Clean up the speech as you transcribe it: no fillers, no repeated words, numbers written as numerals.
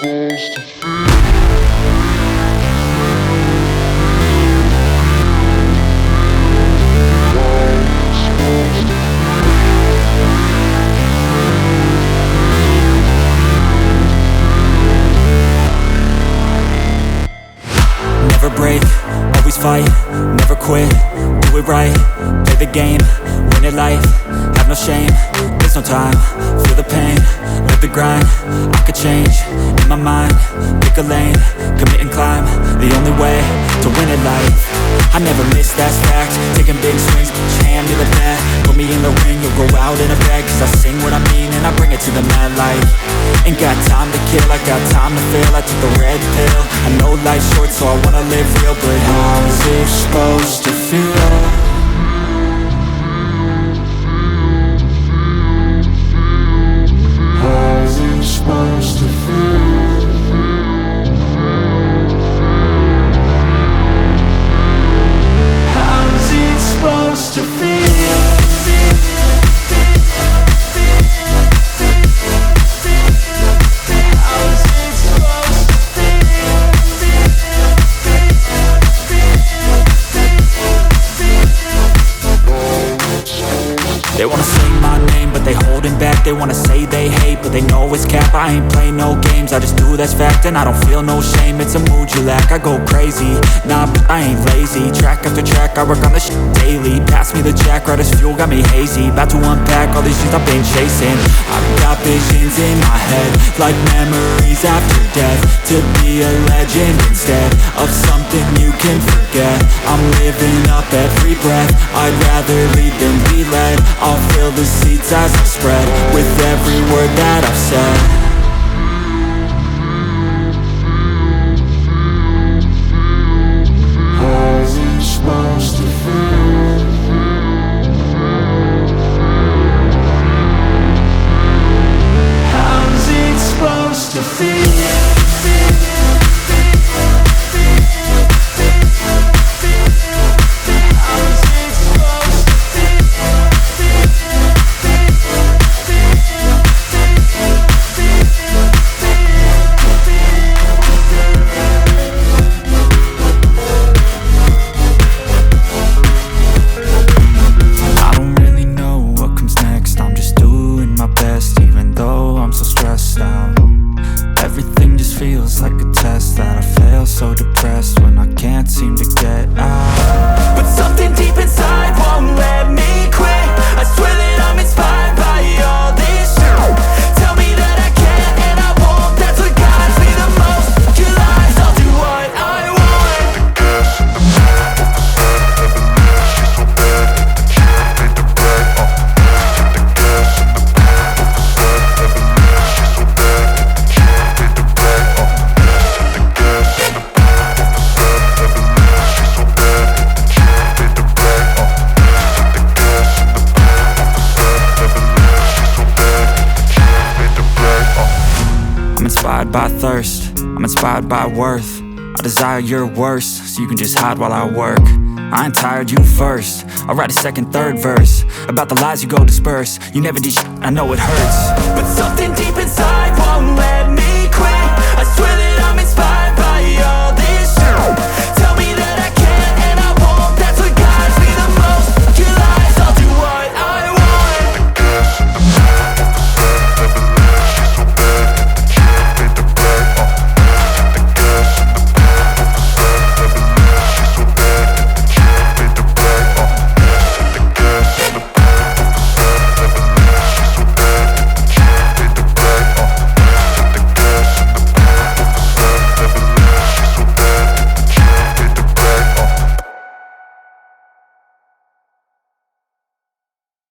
Never break, always fight, never quit, do it right, play the game, win it life, have no shame, there's no time, feel the pain, live the grind, I could change, in my mind, pick a lane, commit and climb, the only way to win it life. I never miss, that's fact, taking big swings, put your hand to the bat, put me in the ring, you'll go out in a bag, cause I sing what I mean and I bring it to the mad light. Ain't got time to kill, I got time to feel, I took the red pill, I know life's short so I wanna live real, but how's it supposed to feel? How's it supposed to feel? How's it supposed to feel? They wanna say my name, but they holding back. They wanna say they hate, but they know it's cap. I ain't play no games, I just do that's fact. And I don't feel no shame, it's a mood you lack. I go crazy, nah, but I ain't lazy. Track after track, I work on this shit daily. Pass me the jack, right as fuel, got me hazy. About to unpack all these things I've been chasing. I've got visions in my head, like memories after death. To be a legend instead of something you can forget. I'm living up every breath, I'd rather lead than be led. I'll fill the seats as I spread with every word that I've said. How's it supposed to feel? How's it supposed to feel? By thirst, I'm inspired by worth. I desire your worst, so you can just hide while I work. I ain't tired, you first. I'll write a second, third verse about the lies you go disperse. You never did shit, I know it hurts, but something deep inside won't let me quit. I swear that